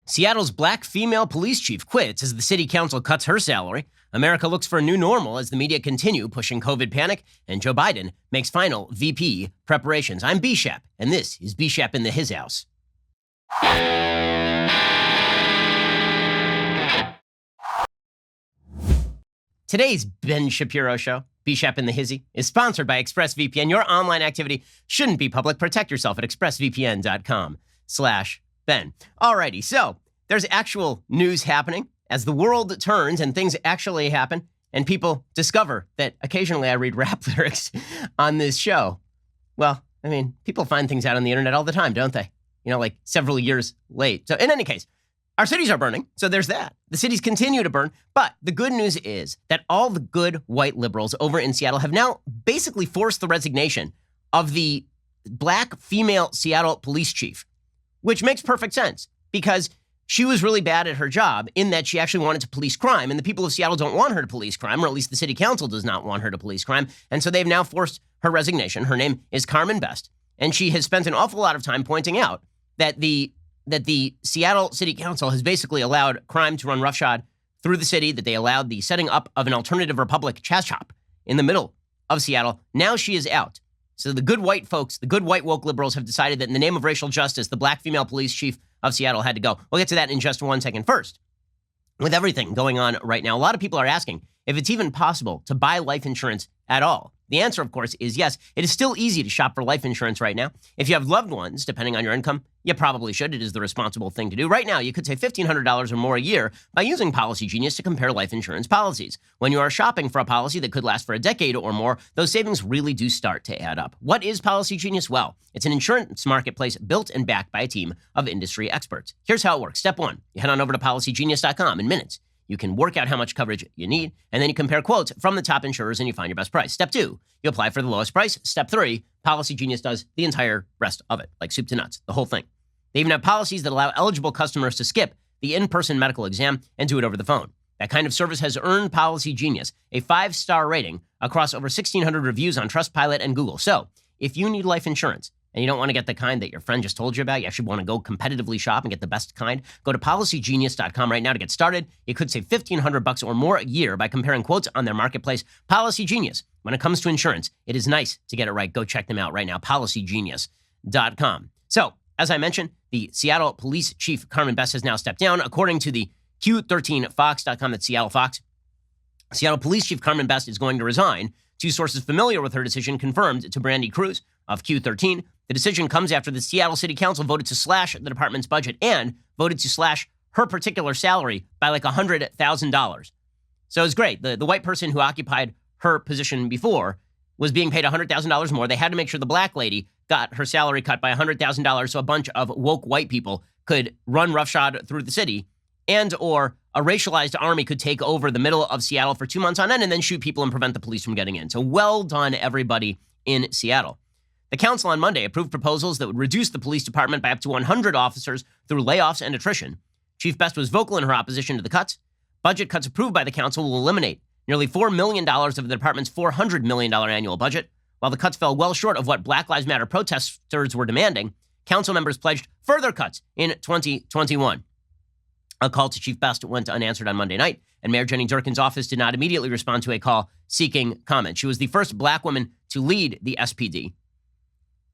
Seattle's black female police chief quits as the city council cuts her salary. America looks for a new normal as the media continue pushing COVID panic, and Joe Biden makes final VP preparations. I'm Bishop, and this is Bishop in the His House. Today's Ben Shapiro Show, Bishop in the Hizzy, is sponsored by ExpressVPN. Your online activity shouldn't be public. Protect yourself at expressvpn.com/Ben. Alrighty, so there's actual news happening as the world turns and things actually happen and people discover that occasionally I read rap lyrics on this show. Well, I mean, people find things out on the internet all the time, don't they? You know, like several years late. So in any case, our cities are burning, so there's that. The cities continue to burn, but the good news is that all the good white liberals over in Seattle have now basically forced the resignation of the black female Seattle police chief, which makes perfect sense because she was really bad at her job in that she actually wanted to police crime, and the people of Seattle don't want her to police crime, or at least the city council does not want her to police crime, and so they've now forced her resignation. Her name is Carmen Best, and she has spent an awful lot of time pointing out that the Seattle City Council has basically allowed crime to run roughshod through the city, that they allowed the setting up of an alternative republic chess shop in the middle of Seattle. Now she is out. So the good white folks, the good white woke liberals have decided that in the name of racial justice, the black female police chief of Seattle had to go. We'll get to that in just 1 second. First, with everything going on right now, a lot of people are asking if it's even possible to buy life insurance at all. The answer, of course, is yes. It is still easy to shop for life insurance right now. If you have loved ones, depending on your income, you probably should. It is the responsible thing to do. Right now, you could save $1,500 or more a year by using Policy Genius to compare life insurance policies. When you are shopping for a policy that could last for a decade or more, those savings really do start to add up. What is Policy Genius? Well, it's an insurance marketplace built and backed by a team of industry experts. Here's how it works. Step 1, you head on over to policygenius.com in minutes. You can work out how much coverage you need, and then you compare quotes from the top insurers and you find your best price. Step 2, you apply for the lowest price. Step 3, Policy Genius does the entire rest of it, like soup to nuts, the whole thing. They even have policies that allow eligible customers to skip the in-person medical exam and do it over the phone. That kind of service has earned Policy Genius a 5-star rating across over 1,600 reviews on Trustpilot and Google. So if you need life insurance, and you don't want to get the kind that your friend just told you about, you actually want to go competitively shop and get the best kind, go to policygenius.com right now to get started. You could save $1,500 or more a year by comparing quotes on their marketplace. Policy Genius. When it comes to insurance, it is nice to get it right. Go check them out right now, policygenius.com. So, as I mentioned, the Seattle police chief, Carmen Best, has now stepped down. According to the Q13Fox.com, that's Seattle Fox, Seattle police chief Carmen Best is going to resign. 2 sources familiar with her decision confirmed to Brandy Cruz of Q13. The decision comes after the Seattle City Council voted to slash the department's budget and voted to slash her particular salary by like $100,000. So it's great. The white person who occupied her position before was being paid $100,000 more. They had to make sure the black lady got her salary cut by $100,000 so a bunch of woke white people could run roughshod through the city, and or a racialized army could take over the middle of Seattle for 2 months on end and then shoot people and prevent the police from getting in. So well done, everybody in Seattle. The council on Monday approved proposals that would reduce the police department by up to 100 officers through layoffs and attrition. Chief Best was vocal in her opposition to the cuts. Budget cuts approved by the council will eliminate nearly $4 million of the department's $400 million annual budget. While the cuts fell well short of what Black Lives Matter protesters were demanding, council members pledged further cuts in 2021. A call to Chief Best went unanswered on Monday night, and Mayor Jenny Durkin's office did not immediately respond to a call seeking comment. She was the first black woman to lead the SPD.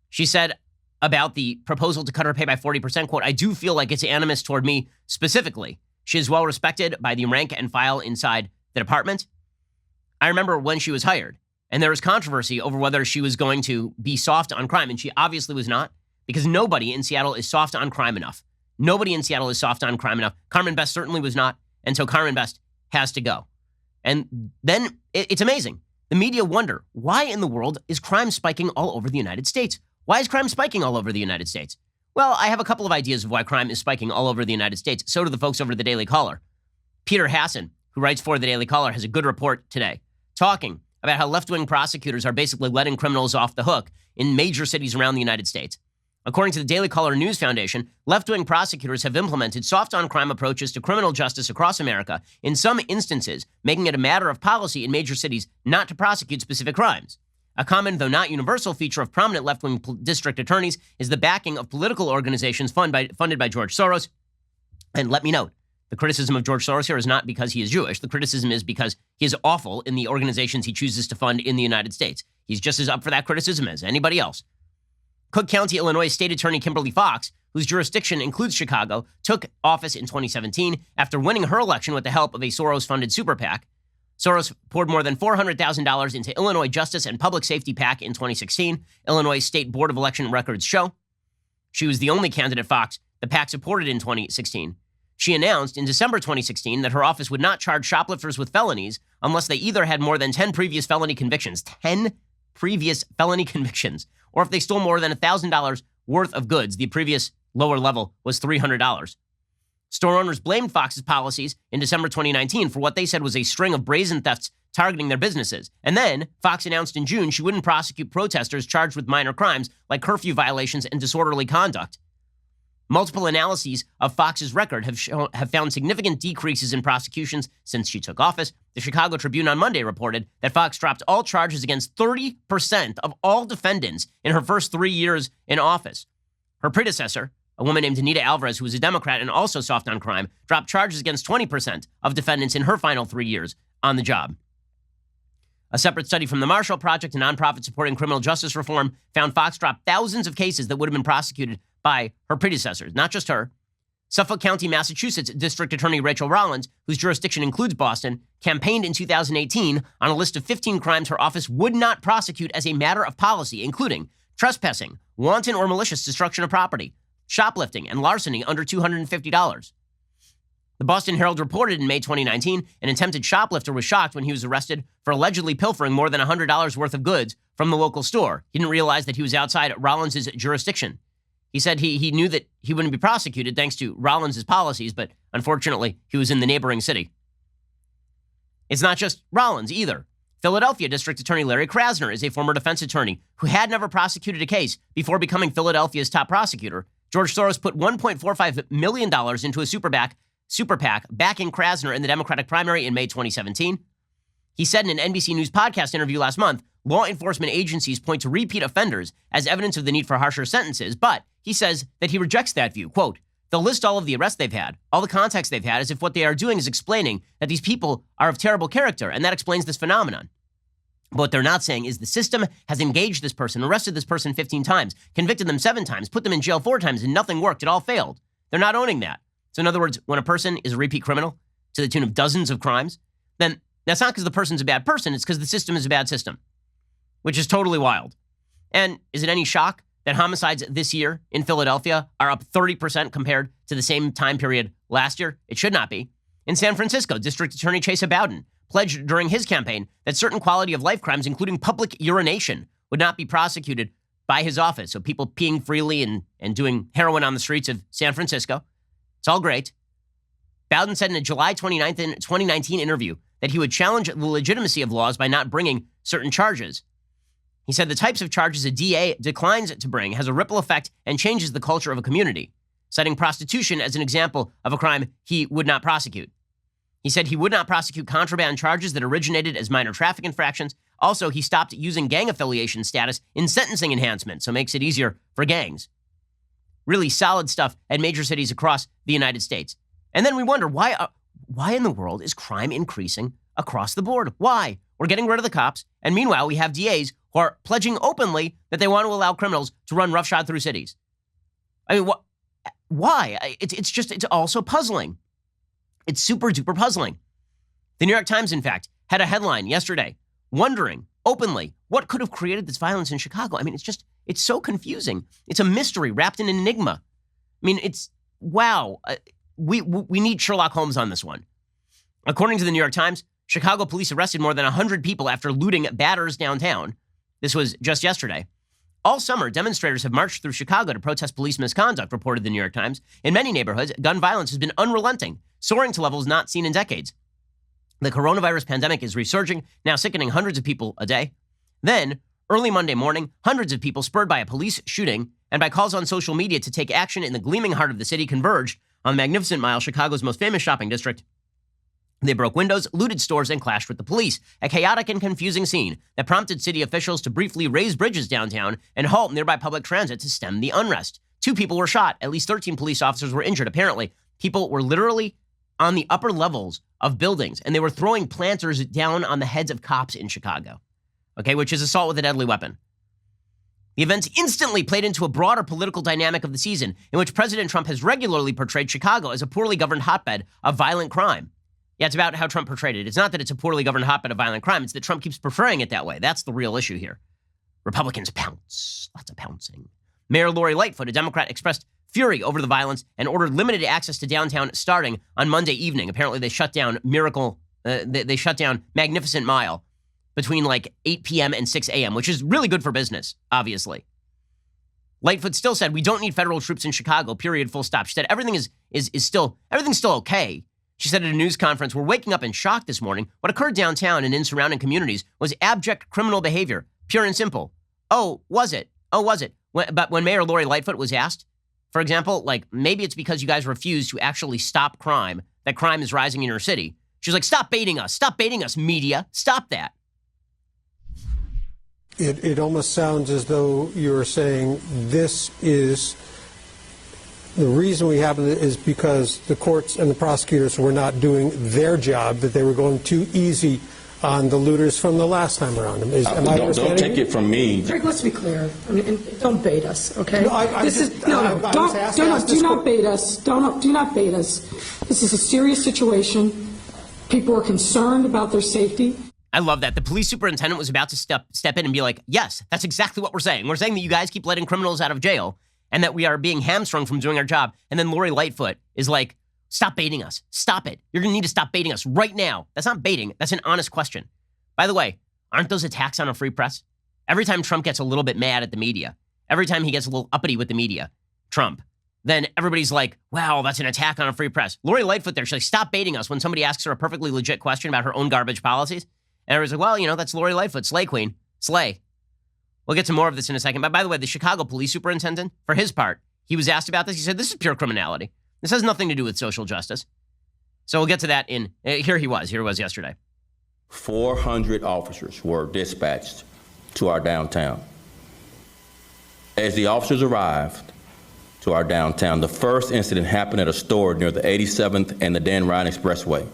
She said about the proposal to cut her pay by 40%, quote, "I do feel like it's animus toward me specifically. She is well respected by the rank and file inside the department. I remember when she was hired, and there was controversy over whether she was going to be soft on crime, and she obviously was not, because nobody in Seattle is soft on crime enough. Nobody in Seattle is soft on crime enough. Carmen Best certainly was not, and so Carmen Best has to go." And then it's amazing. The media wonder, why in the world is crime spiking all over the United States? Why is crime spiking all over the United States? Well, I have a couple of ideas of why crime is spiking all over the United States. So do the folks over at the Daily Caller. Peter Hassan, who writes for the Daily Caller, has a good report today, talking about how left-wing prosecutors are basically letting criminals off the hook in major cities around the United States. According to the Daily Caller News Foundation, left-wing prosecutors have implemented soft-on-crime approaches to criminal justice across America, in some instances making it a matter of policy in major cities not to prosecute specific crimes. A common, though not universal, feature of prominent left-wing district attorneys is the backing of political organizations funded by George Soros And let me note, the criticism of George Soros here is not because he is Jewish. The criticism is because he is awful in the organizations he chooses to fund in the United States. He's just as up for that criticism as anybody else. Cook County, Illinois State Attorney Kimberly Fox, whose jurisdiction includes Chicago, took office in 2017 after winning her election with the help of a Soros-funded super PAC. Soros poured more than $400,000 into Illinois Justice and Public Safety PAC in 2016, Illinois State Board of Election records show. She was the only candidate Fox the PAC supported in 2016. She announced in December 2016 that her office would not charge shoplifters with felonies unless they either had more than 10 previous felony convictions, 10 previous felony convictions, or if they stole more than $1,000 worth of goods. The previous lower level was $300. Store owners blamed Fox's policies in December 2019 for what they said was a string of brazen thefts targeting their businesses. And then Fox announced in June she wouldn't prosecute protesters charged with minor crimes like curfew violations and disorderly conduct. Multiple analyses of Fox's record have found significant decreases in prosecutions since she took office. The Chicago Tribune on Monday reported that Fox dropped all charges against 30% of all defendants in her first 3 years in office. Her predecessor, a woman named Anita Alvarez, who was a Democrat and also soft on crime, dropped charges against 20% of defendants in her final 3 years on the job. A separate study from the Marshall Project, a nonprofit supporting criminal justice reform, found Fox dropped thousands of cases that would have been prosecuted by her predecessors, not just her. Suffolk County, Massachusetts District Attorney Rachel Rollins, whose jurisdiction includes Boston, campaigned in 2018 on a list of 15 crimes her office would not prosecute as a matter of policy, including trespassing, wanton or malicious destruction of property, shoplifting, and larceny under $250. The Boston Herald reported in May 2019 an attempted shoplifter was shocked when he was arrested for allegedly pilfering more than $100 worth of goods from the local store. He didn't realize that he was outside Rollins' jurisdiction. He said he knew that he wouldn't be prosecuted thanks to Rollins' policies, but unfortunately, he was in the neighboring city. It's not just Rollins either. Philadelphia District Attorney Larry Krasner is a former defense attorney who had never prosecuted a case before becoming Philadelphia's top prosecutor. George Soros put $1.45 million into a super PAC backing Krasner in the Democratic primary in May 2017. He said in an NBC News podcast interview last month, law enforcement agencies point to repeat offenders as evidence of the need for harsher sentences, but he says that he rejects that view. Quote, they'll list all of the arrests they've had, all the contacts they've had, as if what they are doing is explaining that these people are of terrible character, and that explains this phenomenon. But what they're not saying is the system has engaged this person, arrested this person 15 times, convicted them 7 times, put them in jail 4 times, and nothing worked. It all failed. They're not owning that. So in other words, when a person is a repeat criminal to the tune of dozens of crimes, then that's not because the person's a bad person. It's because the system is a bad system, which is totally wild. And is it any shock that homicides this year in Philadelphia are up 30% compared to the same time period last year? It should not be. In San Francisco, District Attorney Chesa Bowden pledged during his campaign that certain quality of life crimes, including public urination, would not be prosecuted by his office. So people peeing freely and doing heroin on the streets of San Francisco. It's all great. Bowden said in a July 2019 interview that he would challenge the legitimacy of laws by not bringing certain charges. He said the types of charges a DA declines to bring has a ripple effect and changes the culture of a community, citing prostitution as an example of a crime he would not prosecute. He said he would not prosecute contraband charges that originated as minor traffic infractions. Also, he stopped using gang affiliation status in sentencing enhancement, so it makes it easier for gangs. Really solid stuff at major cities across the United States. And then we wonder, why in the world is crime increasing across the board? Why? We're getting rid of the cops, and meanwhile, we have DAs who are pledging openly that they want to allow criminals to run roughshod through cities. I mean, why? It's also puzzling. It's super duper puzzling. The New York Times, in fact, had a headline yesterday wondering openly what could have created this violence in Chicago. I mean, it's so confusing. It's a mystery wrapped in an enigma. I mean, wow. We need Sherlock Holmes on this one. According to the New York Times, Chicago police arrested more than 100 people after looting batters downtown. This was just yesterday. All summer, demonstrators have marched through Chicago to protest police misconduct, reported the New York Times. In many neighborhoods, gun violence has been unrelenting, soaring to levels not seen in decades. The coronavirus pandemic is resurging, now sickening hundreds of people a day. Then, early Monday morning, hundreds of people, spurred by a police shooting and by calls on social media to take action in the gleaming heart of the city, converged on the Magnificent Mile, Chicago's most famous shopping district. They broke windows, looted stores, and clashed with the police, a chaotic and confusing scene that prompted city officials to briefly raise bridges downtown and halt nearby public transit to stem the unrest. 2 people were shot. At least 13 police officers were injured. Apparently, People were literally on the upper levels of buildings, and they were throwing planters down on the heads of cops in Chicago, okay, which is assault with a deadly weapon. The events instantly played into a broader political dynamic of the season, in which President Trump has regularly portrayed Chicago as a poorly governed hotbed of violent crime. Yeah, it's about how Trump portrayed it. It's not that it's a poorly governed hotbed of violent crime. It's that Trump keeps preferring it that way. That's the real issue here. Republicans pounce. Lots of pouncing. Mayor Lori Lightfoot, a Democrat, expressed fury over the violence and ordered limited access to downtown starting on Monday evening. Apparently, they shut down they shut down Magnificent Mile between like 8 p.m. and 6 a.m., which is really good for business, obviously. Lightfoot still said, "We don't need federal troops in Chicago, period, full stop." She said, everything's still okay. She said at a news conference, "We're waking up in shock this morning. What occurred downtown and in surrounding communities was abject criminal behavior, pure and simple." Oh, was it? But when Mayor Lori Lightfoot was asked, for example, like, maybe it's because you guys refuse to actually stop crime, that crime is rising in your city. She's like, "Stop baiting us, media. Stop that." It almost sounds as though you're saying this is the reason we have it is because the courts and the prosecutors were not doing their job, that they were going too easy on the looters from the last time around. Don't take it from me. Greg, let's be clear. I mean, don't bait us, okay? Do not bait us. Do not bait us. This is a serious situation. People are concerned about their safety. I love that. The police superintendent was about to step in and be like, "Yes, that's exactly what we're saying. We're saying that you guys keep letting criminals out of jail and that we are being hamstrung from doing our job." And then Lori Lightfoot is like, "Stop baiting us. Stop it. You're going to need to stop baiting us right now." That's not baiting. That's an honest question. By the way, aren't those attacks on a free press? Every time Trump gets a little bit mad at the media, every time he gets a little uppity with the media, Trump, then everybody's like, "Wow, that's an attack on a free press." Lori Lightfoot there, she's like, "Stop baiting us," when somebody asks her a perfectly legit question about her own garbage policies. And everybody's like, "Well, that's Lori Lightfoot, slay queen, slay." We'll get to more of this in a second. But by the way, the Chicago police superintendent, for his part, he was asked about this. He said, "This is pure criminality. This has nothing to do with social justice." So we'll get to that here he was yesterday. 400 officers were dispatched to our downtown. As the officers arrived to our downtown, the first incident happened at a store near the 87th and the Dan Ryan Expressway.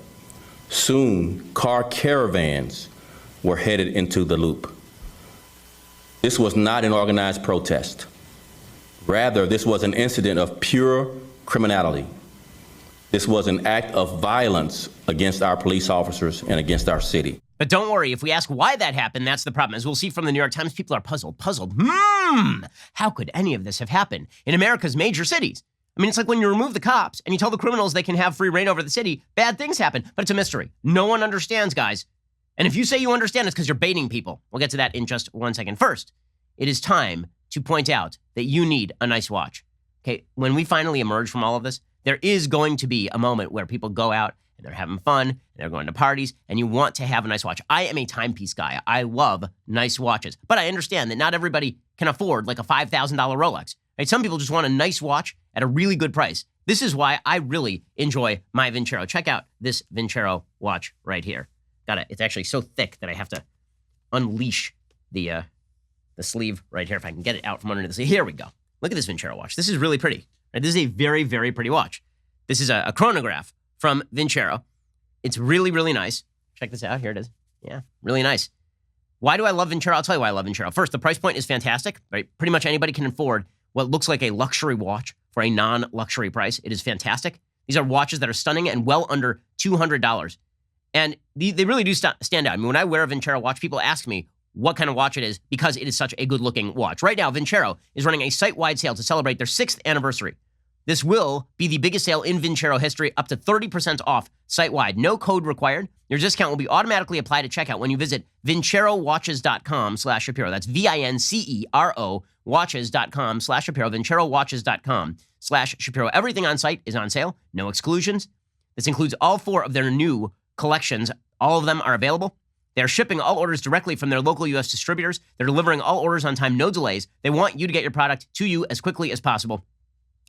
Soon, car caravans were headed into the loop. This was not an organized protest. Rather, this was an incident of pure criminality. This was an act of violence against our police officers and against our city. But don't worry, if we ask why that happened, that's the problem. As we'll see from the New York Times, people are puzzled. How could any of this have happened in America's major cities? I mean, it's like when you remove the cops and you tell the criminals they can have free reign over the city, bad things happen, but it's a mystery. No one understands, guys. And if you say you understand, it's because you're baiting people. We'll get to that in just 1 second. First, it is time to point out that you need a nice watch. Okay, when we finally emerge from all of this, there is going to be a moment where people go out and they're having fun, and they're going to parties, and you want to have a nice watch. I am a timepiece guy. I love nice watches, but I understand that not everybody can afford like a $5,000 Rolex. Right? Some people just want a nice watch at a really good price. This is why I really enjoy my Vincero. Check out this Vincero watch right here. It's actually so thick that I have to unleash the sleeve right here. If I can get it out from underneath the sleeve. Here we go. Look at this Vincero watch. This is really pretty. Right? This is a very, very pretty watch. This is a chronograph from Vincero. It's really, really nice. Check this out. Here it is. Yeah, really nice. Why do I love Vincero? I'll tell you why I love Vincero. First, the price point is fantastic. Right? Pretty much anybody can afford what looks like a luxury watch for a non-luxury price. It is fantastic. These are watches that are stunning and well under $200. And they really do stand out. I mean, when I wear a Vincero watch, people ask me what kind of watch it is because it is such a good-looking watch. Right now, Vincero is running a site-wide sale to celebrate their 6th anniversary. This will be the biggest sale in Vincero history, up to 30% off site-wide. No code required. Your discount will be automatically applied at checkout when you visit vincerowatches.com/Shapiro. That's VINCERO watches.com/Shapiro. vincerowatches.com/Shapiro. Everything on site is on sale. No exclusions. This includes all 4 of their new collections. All of them are available. They're shipping all orders directly from their local U.S. distributors. They're delivering all orders on time, no delays. They want you to get your product to you as quickly as possible.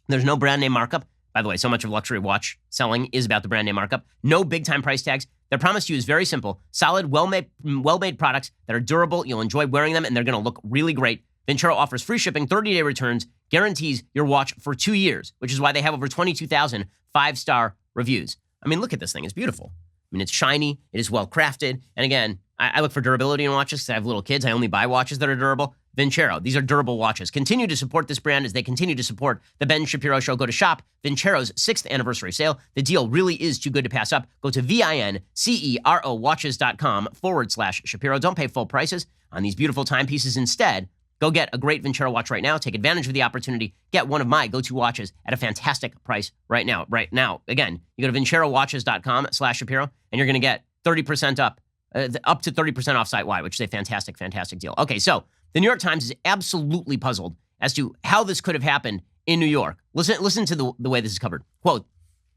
There's no brand name markup. By the way, so much of luxury watch selling is about the brand name markup. No big time price tags. Their promise to you is very simple. Solid, well-made products that are durable. You'll enjoy wearing them, and they're going to look really great. Vincero offers free shipping, 30-day returns, guarantees your watch for 2 years, which is why they have over 22,000 5-star reviews. I mean, look at this thing. It's beautiful. I mean, it's shiny. It is well crafted. And again, I look for durability in watches because I have little kids. I only buy watches that are durable. Vincero, these are durable watches. Continue to support this brand as they continue to support the Ben Shapiro Show. Go to shop Vincero's 6th anniversary sale. The deal really is too good to pass up. Go to VINCERO watches.com/Shapiro. Don't pay full prices on these beautiful timepieces. Instead, go get a great Vincero watch right now. Take advantage of the opportunity. Get one of my go-to watches at a fantastic price right now. Right now, again, you go to VinceroWatches.com/Shapiro, and you're going to get 30% up to 30% off site-wide, which is a fantastic, fantastic deal. Okay, so the New York Times is absolutely puzzled as to how this could have happened in New York. Listen to the way this is covered. Quote,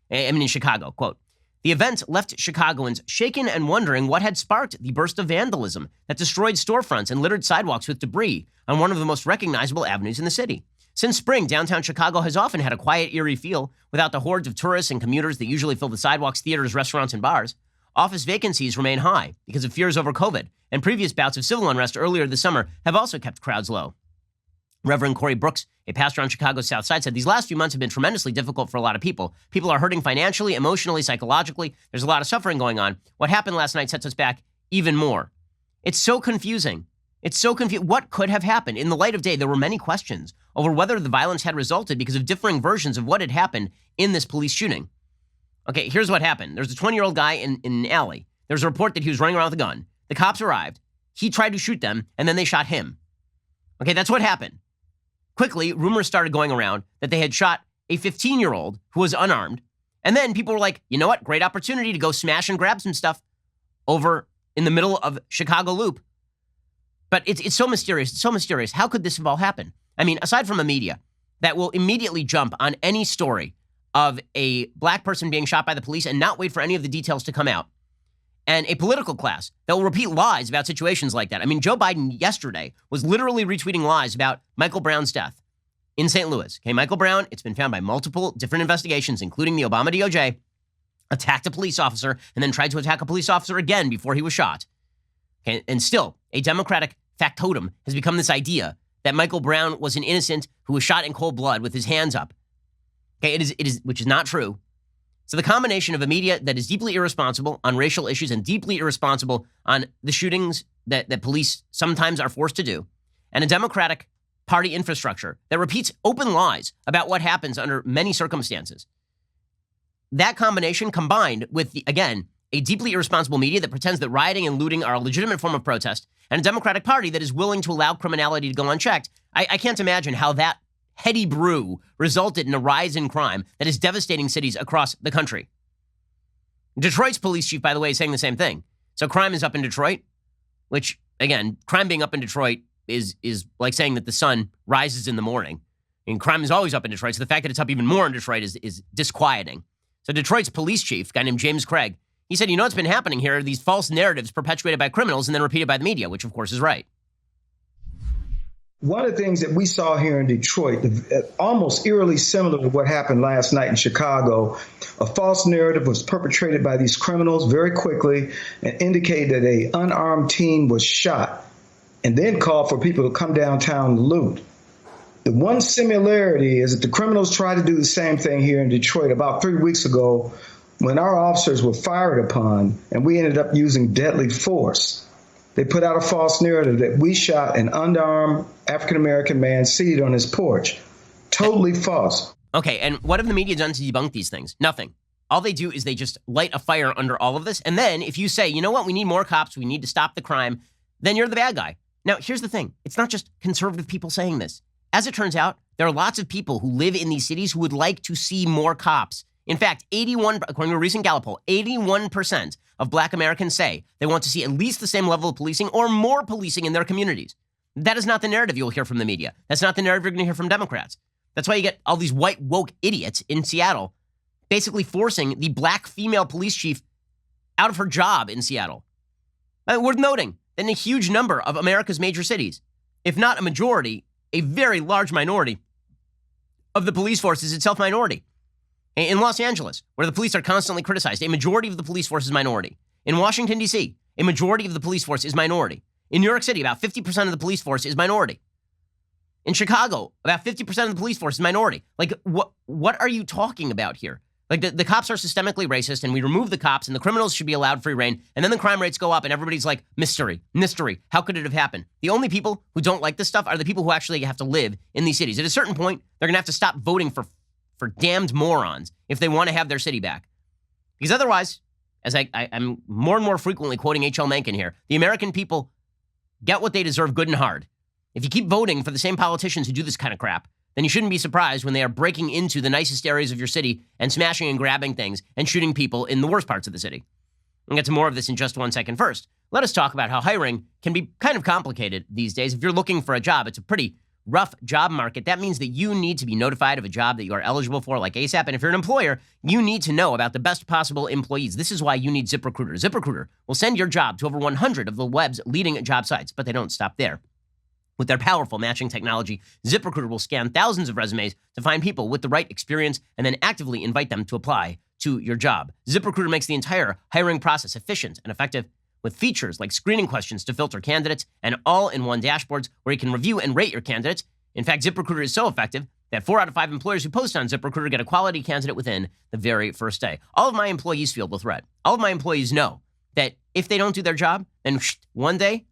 in Chicago, quote, the event left Chicagoans shaken and wondering what had sparked the burst of vandalism that destroyed storefronts and littered sidewalks with debris on one of the most recognizable avenues in the city. Since spring, downtown Chicago has often had a quiet, eerie feel without the hordes of tourists and commuters that usually fill the sidewalks, theaters, restaurants, and bars. Office vacancies remain high because of fears over COVID, and previous bouts of civil unrest earlier this summer have also kept crowds low. Reverend Corey Brooks, a pastor on Chicago's South Side, said these last few months have been tremendously difficult for a lot of people. People are hurting financially, emotionally, psychologically. There's a lot of suffering going on. What happened last night sets us back even more. It's so confusing. It's so confusing. What could have happened? In the light of day, there were many questions over whether the violence had resulted because of differing versions of what had happened in this police shooting. Okay, here's what happened. There's a 20-year-old guy in an alley. There's a report that he was running around with a gun. The cops arrived. He tried to shoot them, and then they shot him. Okay, that's what happened. Quickly, rumors started going around that they had shot a 15-year-old who was unarmed. And then people were like, you know what? Great opportunity to go smash and grab some stuff over in the middle of Chicago Loop. But it's so mysterious. It's so mysterious. How could this have all happened? I mean, aside from a media that will immediately jump on any story of a black person being shot by the police and not wait for any of the details to come out, and a political class that will repeat lies about situations like that. I mean, Joe Biden yesterday was literally retweeting lies about Michael Brown's death in St. Louis. Okay, Michael Brown, it's been found by multiple different investigations, including the Obama DOJ, attacked a police officer and then tried to attack a police officer again before he was shot. Okay, and still, a Democratic factotum has become this idea that Michael Brown was an innocent who was shot in cold blood with his hands up. Okay, it is, which is not true. So the combination of a media that is deeply irresponsible on racial issues and deeply irresponsible on the shootings that police sometimes are forced to do, and a Democratic Party infrastructure that repeats open lies about what happens under many circumstances. That combination combined with, again, a deeply irresponsible media that pretends that rioting and looting are a legitimate form of protest, and a Democratic Party that is willing to allow criminality to go unchecked, I can't imagine how that heady brew resulted in a rise in crime that is devastating cities across the country. Detroit's police chief, by the way, is saying the same thing. So crime is up in Detroit, which, again, crime being up in Detroit is like saying that the sun rises in the morning. I mean, crime is always up in Detroit, so the fact that it's up even more in Detroit is disquieting. So Detroit's police chief, a guy named James Craig, he said, you know what's been happening here are these false narratives perpetuated by criminals and then repeated by the media, which, of course, is right. One of the things that we saw here in Detroit, almost eerily similar to what happened last night in Chicago, a false narrative was perpetrated by these criminals very quickly and indicated that an unarmed teen was shot and then called for people to come downtown and loot. The one similarity is that the criminals tried to do the same thing here in Detroit about 3 weeks ago when our officers were fired upon and we ended up using deadly force. They put out a false narrative that we shot an unarmed African-American man seated on his porch. Totally false. Okay, and what have the media done to debunk these things? Nothing. All they do is they just light a fire under all of this. And then if you say, you know what, we need more cops, we need to stop the crime, then you're the bad guy. Now, here's the thing. It's not just conservative people saying this. As it turns out, there are lots of people who live in these cities who would like to see more cops. In fact, according to a recent Gallup poll, 81% of black Americans say they want to see at least the same level of policing or more policing in their communities. That is not the narrative you'll hear from the media. That's not the narrative you're going to hear from Democrats. That's why you get all these white woke idiots in Seattle basically forcing the black female police chief out of her job in Seattle. Worth noting that in a huge number of America's major cities, if not a majority, a very large minority of the police force is itself minority. In Los Angeles, where the police are constantly criticized, a majority of the police force is minority. In Washington, D.C., a majority of the police force is minority. In New York City, about 50% of the police force is minority. In Chicago, about 50% of the police force is minority. Like, what are you talking about here? Like, the cops are systemically racist, and we remove the cops, and the criminals should be allowed free reign, and then the crime rates go up, and everybody's like, mystery. How could it have happened? The only people who don't like this stuff are the people who actually have to live in these cities. At a certain point, they're going to have to stop voting for damned morons if they want to have their city back. Because otherwise, as I'm more and more frequently quoting H.L. Mencken here, the American people get what they deserve good and hard. If you keep voting for the same politicians who do this kind of crap, then you shouldn't be surprised when they are breaking into the nicest areas of your city and smashing and grabbing things and shooting people in the worst parts of the city. We'll get to more of this in just 1 second. First, let us talk about how hiring can be kind of complicated these days. If you're looking for a job, it's a pretty rough job market. That means that you need to be notified of a job that you are eligible for, like ASAP. And if you're an employer, you need to know about the best possible employees. This is why you need ZipRecruiter. ZipRecruiter will send your job to over 100 of the web's leading job sites, but they don't stop there. With their powerful matching technology, ZipRecruiter will scan thousands of resumes to find people with the right experience and then actively invite them to apply to your job. ZipRecruiter makes the entire hiring process efficient and effective with features like screening questions to filter candidates and all-in-one dashboards where you can review and rate your candidates. In fact, ZipRecruiter is so effective that 4 out of 5 employers who post on ZipRecruiter get a quality candidate within the very first day. All of my employees feel the threat. All of my employees know that if they don't do their job, then one day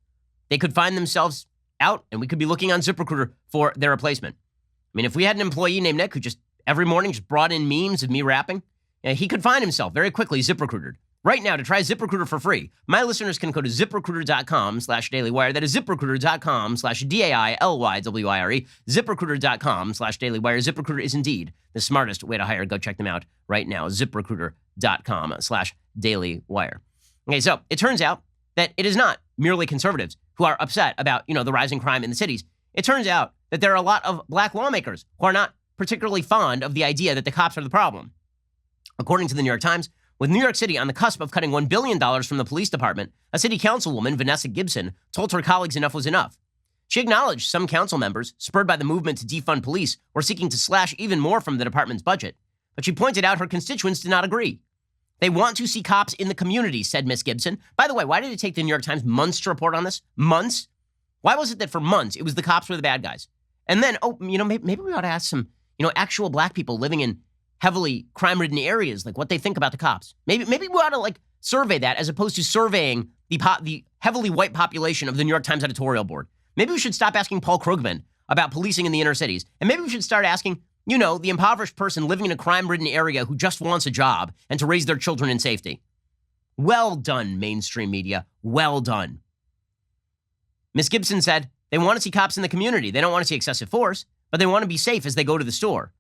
they could find themselves out, and we could be looking on ZipRecruiter for their replacement. I mean, if we had an employee named Nick who just every morning just brought in memes of me rapping, he could find himself very quickly ZipRecruitered. Right now, to try ZipRecruiter for free, my listeners can go to ZipRecruiter.com/dailywire. That is ZipRecruiter.com/DAILYWIRE. ZipRecruiter.com/dailywire. ZipRecruiter is indeed the smartest way to hire. Go check them out right now. ZipRecruiter.com/dailywire. Okay, so it turns out that it is not merely conservatives who are upset about, the rising crime in the cities. It turns out that there are a lot of black lawmakers who are not particularly fond of the idea that the cops are the problem. According to the New York Times, with New York City on the cusp of cutting $1 billion from the police department, a city councilwoman, Vanessa Gibson, told her colleagues enough was enough. She acknowledged some council members, spurred by the movement to defund police, were seeking to slash even more from the department's budget. But she pointed out her constituents did not agree. They want to see cops in the community, said Miss Gibson. By the way, why did it take the New York Times months to report on this? Months? Why was it that for months it was the cops were the bad guys? And then, maybe we ought to ask some, actual black people living in heavily crime-ridden areas, like what they think about the cops. Maybe we ought to survey that as opposed to surveying the heavily white population of the New York Times editorial board. Maybe we should stop asking Paul Krugman about policing in the inner cities, and maybe we should start asking, the impoverished person living in a crime-ridden area who just wants a job and to raise their children in safety. Well done, mainstream media. Well done. Miss Gibson said they want to see cops in the community. They don't want to see excessive force, but they want to be safe as they go to the store.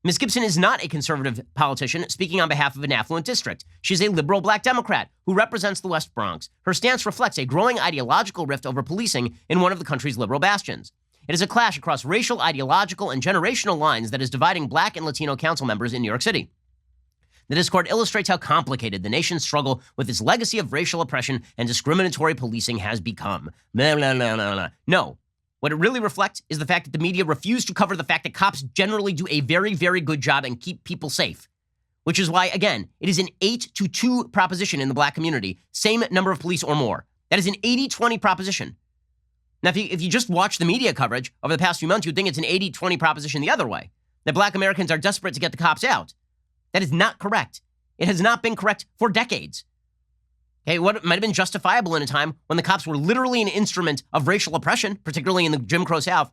Ms. Gibson is not a conservative politician speaking on behalf of an affluent district. She's a liberal black Democrat who represents the West Bronx. Her stance reflects a growing ideological rift over policing in one of the country's liberal bastions. It is a clash across racial, ideological, and generational lines that is dividing black and Latino council members in New York City. The discord illustrates how complicated the nation's struggle with its legacy of racial oppression and discriminatory policing has become. No. What it really reflects is the fact that the media refuse to cover the fact that cops generally do a very, very good job and keep people safe. Which is why, again, it is an 8-2 proposition in the black community. Same number of police or more. That is an 80-20 proposition. Now, if you just watch the media coverage over the past few months, you'd think it's an 80-20 proposition the other way. That black Americans are desperate to get the cops out. That is not correct. It has not been correct for decades. Okay, what might have been justifiable in a time when the cops were literally an instrument of racial oppression, particularly in the Jim Crow South,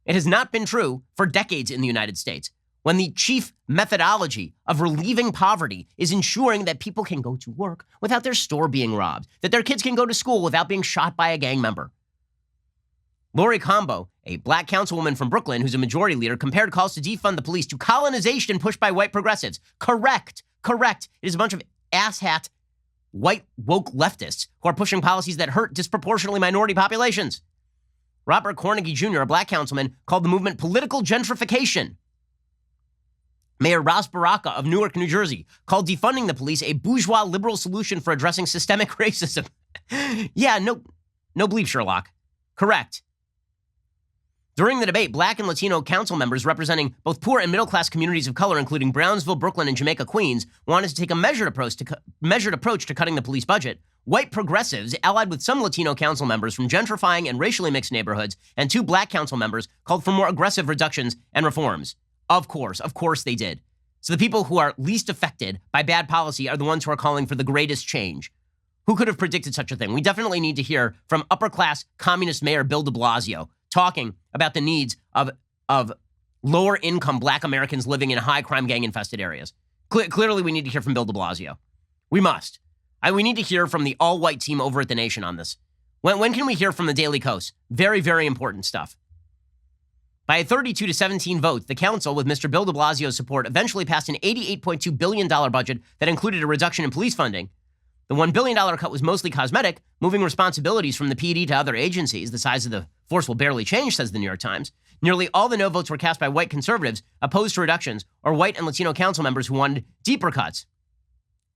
it has not been true for decades in the United States, when the chief methodology of relieving poverty is ensuring that people can go to work without their store being robbed, that their kids can go to school without being shot by a gang member. Lori Combo, a black councilwoman from Brooklyn who's a majority leader, compared calls to defund the police to colonization pushed by white progressives. Correct. It is a bunch of asshat white woke leftists who are pushing policies that hurt disproportionately minority populations. Robert Cornegy Jr., a black councilman, called the movement political gentrification. Mayor Ras Baraka of Newark, New Jersey, called defunding the police a bourgeois liberal solution for addressing systemic racism. Yeah, no bleep, Sherlock. Correct. During the debate, Black and Latino council members representing both poor and middle-class communities of color, including Brownsville, Brooklyn, and Jamaica, Queens, wanted to take a measured approach to cutting the police budget. White progressives, allied with some Latino council members from gentrifying and racially mixed neighborhoods, and 2 Black council members called for more aggressive reductions and reforms. Of course they did. So the people who are least affected by bad policy are the ones who are calling for the greatest change. Who could have predicted such a thing? We definitely need to hear from upper-class communist mayor Bill de Blasio talking about the needs of lower-income Black Americans living in high-crime gang-infested areas. Clearly, we need to hear from Bill de Blasio. We must. We need to hear from the all-white team over at The Nation on this. When can we hear from the Daily Kos? Very, very important stuff. By a 32-17 vote, the council, with Mr. Bill de Blasio's support, eventually passed an $88.2 billion budget that included a reduction in police funding. The $1 billion cut was mostly cosmetic, moving responsibilities from the PD to other agencies. The size of the force will barely change, says the New York Times. Nearly all the no votes were cast by white conservatives opposed to reductions, or white and Latino council members who wanted deeper cuts.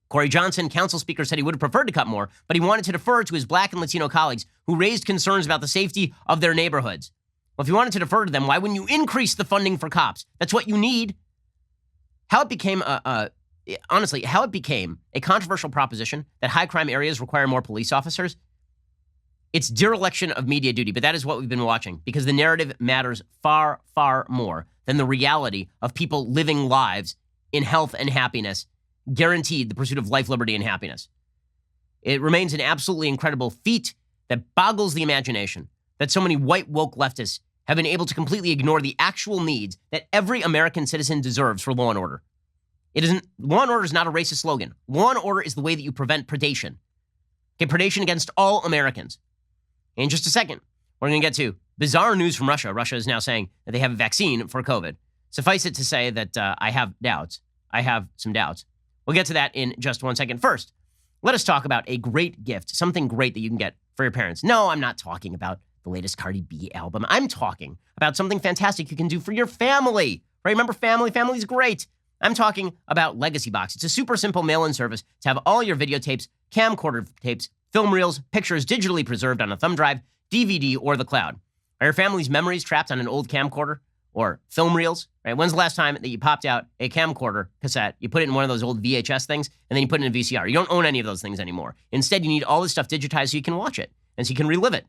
Corey Johnson, council speaker, said he would have preferred to cut more, but he wanted to defer to his Black and Latino colleagues who raised concerns about the safety of their neighborhoods. Well, if you wanted to defer to them, why wouldn't you increase the funding for cops? That's what you need. How it became how it became a controversial proposition that high crime areas require more police officers, it's dereliction of media duty, but that is what we've been watching because the narrative matters far, far more than the reality of people living lives in health and happiness, guaranteed the pursuit of life, liberty, and happiness. It remains an absolutely incredible feat that boggles the imagination that so many white woke leftists have been able to completely ignore the actual needs that every American citizen deserves for law and order. Law and order is not a racist slogan. Law and order is the way that you prevent predation. Okay, predation against all Americans. In just a second, we're going to get to bizarre news from Russia. Russia is now saying that they have a vaccine for COVID. Suffice it to say that I have doubts. I have some doubts. We'll get to that in just 1 second. First, let us talk about a great gift, something great that you can get for your parents. No, I'm not talking about the latest Cardi B album. I'm talking about something fantastic you can do for your family. Right? Remember family? Family's great. I'm talking about Legacy Box. It's a super simple mail-in service to have all your videotapes, camcorder tapes, film reels, pictures digitally preserved on a thumb drive, DVD, or the cloud. Are your family's memories trapped on an old camcorder or film reels? Right? When's the last time that you popped out a camcorder cassette, you put it in one of those old VHS things, and then you put it in a VCR? You don't own any of those things anymore. Instead, you need all this stuff digitized so you can watch it and so you can relive it.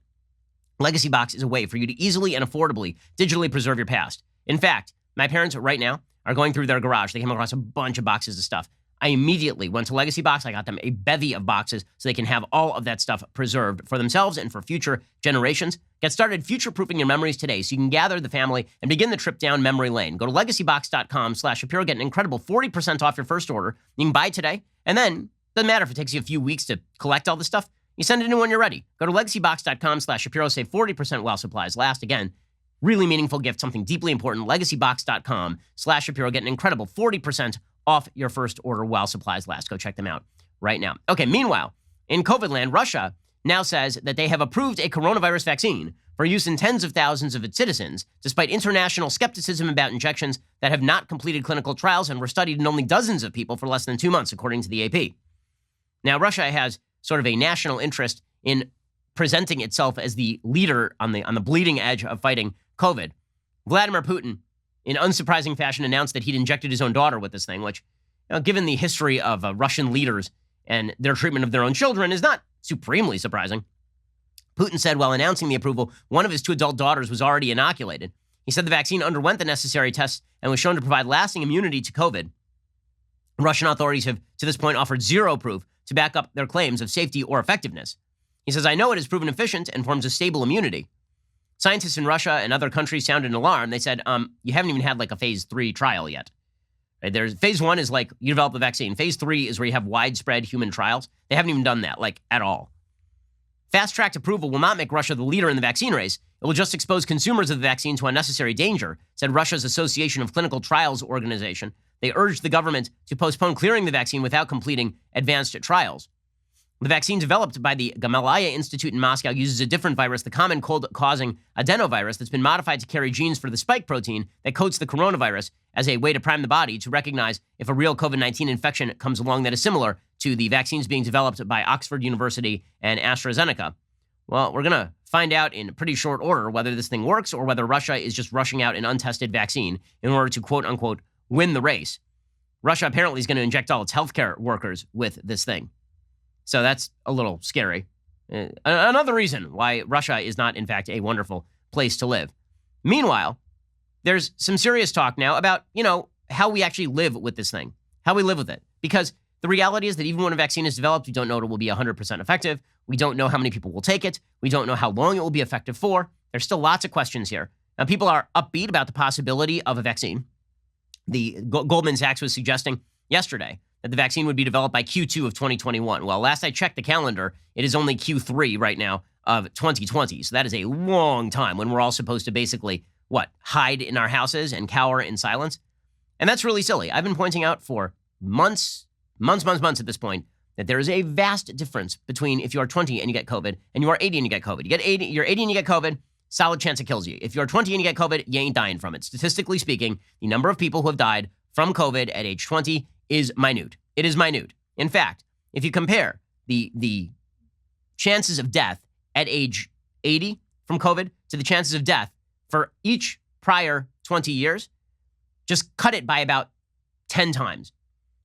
Legacy Box is a way for you to easily and affordably digitally preserve your past. In fact, my parents right now are going through their garage. They came across a bunch of boxes of stuff. I immediately went to Legacy Box. I got them a bevy of boxes so they can have all of that stuff preserved for themselves and for future generations. Get started future-proofing your memories today so you can gather the family and begin the trip down memory lane. Go to legacybox.com/Shapiro. Get an incredible 40% off your first order. You can buy today, and then doesn't matter if it takes you a few weeks to collect all this stuff. You send it in when you're ready. Go to legacybox.com/Shapiro. Save 40% while supplies last. Again, really meaningful gift, something deeply important. Legacybox.com/Shapiro. Get an incredible 40% off your first order while supplies last. Go check them out right now. Okay, meanwhile, in COVID land, Russia now says that they have approved a coronavirus vaccine for use in tens of thousands of its citizens, despite international skepticism about injections that have not completed clinical trials and were studied in only dozens of people for less than 2 months, according to the AP. Now, Russia has sort of a national interest in presenting itself as the leader on the bleeding edge of fighting COVID. Vladimir Putin, in unsurprising fashion, announced that he'd injected his own daughter with this thing, which, given the history of Russian leaders and their treatment of their own children, is not supremely surprising. Putin said while announcing the approval, one of his 2 adult daughters was already inoculated. He said the vaccine underwent the necessary tests and was shown to provide lasting immunity to COVID. Russian authorities have, to this point, offered zero proof to back up their claims of safety or effectiveness. He says, I know it has proven efficient and forms a stable immunity. Scientists in Russia and other countries sounded an alarm. They said, you haven't even had like a phase 3 trial yet. Right? There's phase 1 is like you develop the vaccine. Phase 3 is where you have widespread human trials. They haven't even done that, like at all. Fast-tracked approval will not make Russia the leader in the vaccine race. It will just expose consumers of the vaccine to unnecessary danger, said Russia's Association of Clinical Trials organization. They urged the government to postpone clearing the vaccine without completing advanced trials. The vaccine developed by the Gamaleya Institute in Moscow uses a different virus, the common cold-causing adenovirus that's been modified to carry genes for the spike protein that coats the coronavirus as a way to prime the body to recognize if a real COVID-19 infection comes along that is similar to the vaccines being developed by Oxford University and AstraZeneca. Well, we're going to find out in pretty short order whether this thing works or whether Russia is just rushing out an untested vaccine in order to, quote unquote, win the race. Russia apparently is going to inject all its healthcare workers with this thing. So that's a little scary. Another reason why Russia is not, in fact, a wonderful place to live. Meanwhile, there's some serious talk now about, how we actually live with this thing, how we live with it. Because the reality is that even when a vaccine is developed, we don't know it will be 100% effective. We don't know how many people will take it. We don't know how long it will be effective for. There's still lots of questions here. Now, people are upbeat about the possibility of a vaccine. The Goldman Sachs was suggesting yesterday that the vaccine would be developed by Q2 of 2021. Well, last I checked the calendar, it is only Q3 right now of 2020. So that is a long time when we're all supposed to basically, hide in our houses and cower in silence. And that's really silly. I've been pointing out for months at this point that there is a vast difference between if you are 20 and you get COVID and you are 80 and you get COVID. You're 80 and you get COVID, solid chance it kills you. If you're 20 and you get COVID, you ain't dying from it. Statistically speaking, the number of people who have died from COVID at age 20 is minute. It is minute. In fact, if you compare the chances of death at age 80 from COVID to the chances of death for each prior 20 years, just cut it by about 10 times.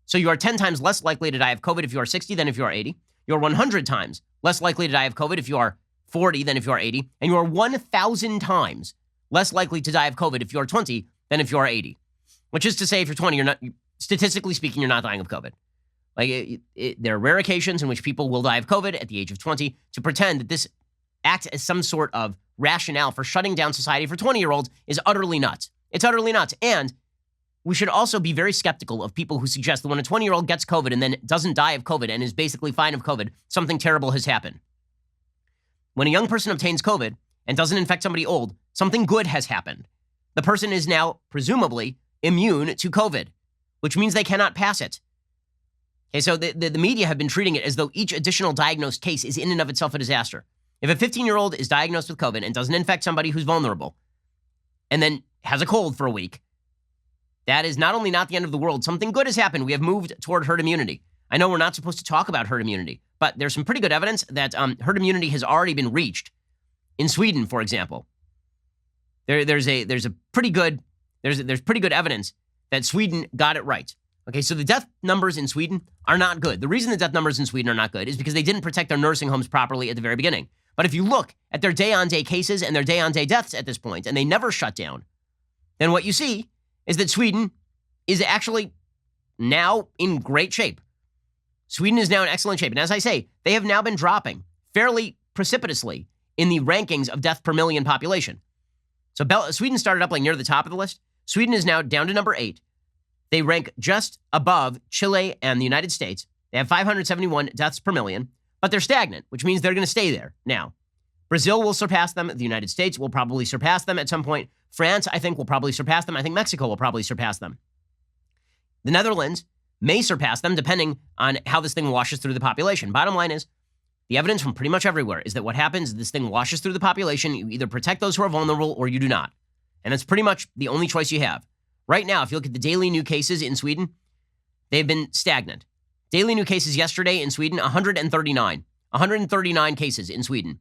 So you are 10 times less likely to die of COVID if you are 60 than if you are 80. You're 100 times less likely to die of COVID if you are 40 than if you are 80. And you are 1,000 times less likely to die of COVID if you are 20 than if you are 80. Which is to say, if you're 20, you're not, statistically speaking, you're not dying of COVID. There are rare occasions in which people will die of COVID at the age of 20. To pretend that this acts as some sort of rationale for shutting down society for 20-year-olds is utterly nuts. It's utterly nuts. And we should also be very skeptical of people who suggest that when a 20-year-old gets COVID and then doesn't die of COVID and is basically fine of COVID, something terrible has happened. When a young person obtains COVID and doesn't infect somebody old, something good has happened. The person is now presumably immune to COVID, which means they cannot pass it. Okay, so the media have been treating it as though each additional diagnosed case is in and of itself a disaster. If a 15-year-old is diagnosed with COVID and doesn't infect somebody who's vulnerable and then has a cold for a week, that is not only not the end of the world, something good has happened. We have moved toward herd immunity. I know we're not supposed to talk about herd immunity, but there's some pretty good evidence that herd immunity has already been reached. In Sweden, for example, there's pretty good evidence that Sweden got it right. Okay, so the death numbers in Sweden are not good. The reason the death numbers in Sweden are not good is because they didn't protect their nursing homes properly at the very beginning. But if you look at their day-on-day cases and their day-on-day deaths at this point, and they never shut down, then what you see is that Sweden is actually now in great shape. Sweden is now in excellent shape. And as I say, they have now been dropping fairly precipitously in the rankings of death per million population. So Sweden started up near the top of the list. Sweden is now down to number 8. They rank just above Chile and the United States. They have 571 deaths per million, but they're stagnant, which means they're going to stay there. Now, Brazil will surpass them. The United States will probably surpass them at some point. France, I think, will probably surpass them. I think Mexico will probably surpass them. The Netherlands may surpass them depending on how this thing washes through the population. Bottom line is, the evidence from pretty much everywhere is that what happens is this thing washes through the population. You either protect those who are vulnerable or you do not. And that's pretty much the only choice you have. Right now, if you look at the daily new cases in Sweden, they've been stagnant. Daily new cases yesterday in Sweden, 139. 139 cases in Sweden.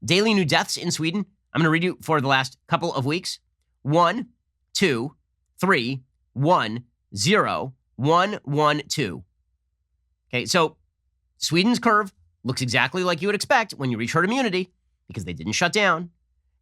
Daily new deaths in Sweden, I'm going to read you for the last couple of weeks. 1, 2, 3, 1, 0, 1, 1, 2. Okay, so Sweden's curve looks exactly like you would expect when you reach herd immunity because they didn't shut down.